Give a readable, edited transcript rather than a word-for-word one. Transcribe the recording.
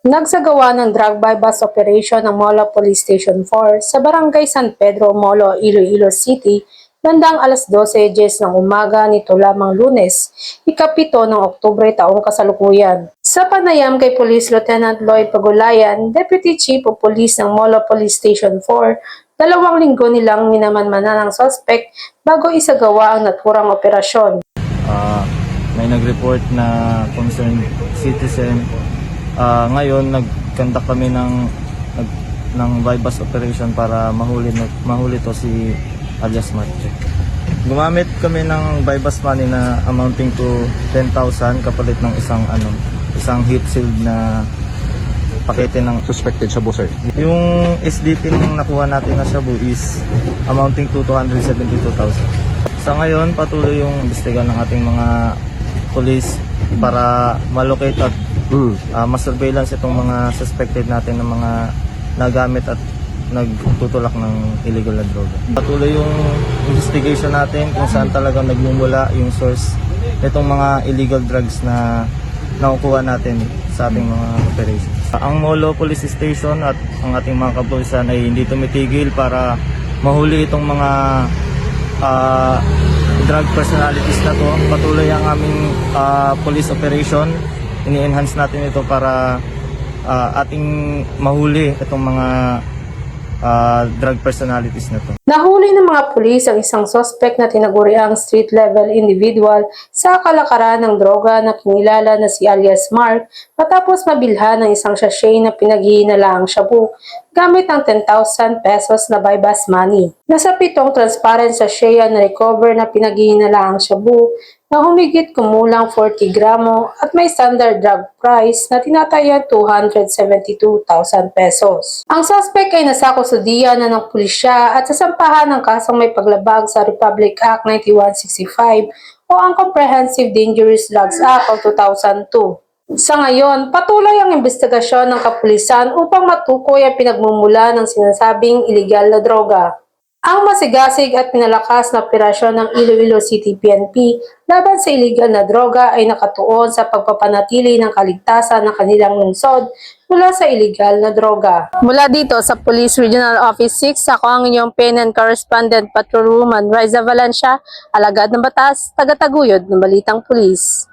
Nagsagawa ng drug bypass operation ng Molo Police Station 4 sa Barangay San Pedro, Molo, Iloilo City, bandang alas 12:10 ng umaga nito lamang Lunes, ika-7 ng Oktubre taong kasalukuyan. Sa panayam kay Police Lieutenant Lloyd Pagulayan, Deputy Chief of Police ng Molo Police Station 4, 2 linggo nilang minamanmanan ng suspect bago isagawa ang naturang operasyon. May nag-report na concerned citizen. Ngayon, nag-conduct kami ng bypass operation para mahuli to si alias Marche. Gumamit kami ng bypass money na amounting to 10,000 kapalit ng isang heat sealed na pakete ng Suspected shabu, sir. yung SDT nung nakuha natin na shabu is amounting to 272,000. Sa ngayon, patuloy yung investigan ng ating mga police para malocate at ma-surveillance itong mga suspected natin ng mga nagamit at nagtutulak ng illegal na droga. Patuloy yung investigation natin kung saan talagang nagmumula yung source nitong mga illegal drugs na nakukuha natin sa ating mga operations. Ang Molo Police Station at ang ating mga kapulisan ay hindi tumitigil para mahuli itong mga drug personalities na to. Patuloy ang aming police operation. Ini-enhance natin ito para ating mahuli itong mga drug personalities na to. Nahuli ng mga pulis ang isang suspect na tinaguriang street-level individual sa kalakaran ng droga na kinilala na si alias Mark matapos mabilhan ng isang sachet na pinaghihinalaang shabu gamit ang 10,000 pesos na bypass money. Nasa 7 transparent sachet ang na-recover na pinaghihinalaang shabu na humigit kumulang 40 gramo at may standard drug price na tinatayang 272,000 pesos. Ang suspect ay nasa kustudiya na ng pulisya at sasampahan ng kasong may paglabag sa Republic Act 9165 o ang Comprehensive Dangerous Drugs Act of 2002. Sa ngayon, patuloy ang investigasyon ng kapulisan upang matukoy ang pinagmumula ng sinasabing iligal na droga. Ang masigasig at pinalakas na operasyon ng Iloilo City PNP laban sa iligal na droga ay nakatuon sa pagpapanatili ng kaligtasan ng kanilang lungsod mula sa iligal na droga. Mula dito sa Police Regional Office 6, ako ang inyong PNN Correspondent Patrolwoman Riza Valencia, alagad ng batas, taga-taguyod ng Balitang Pulis.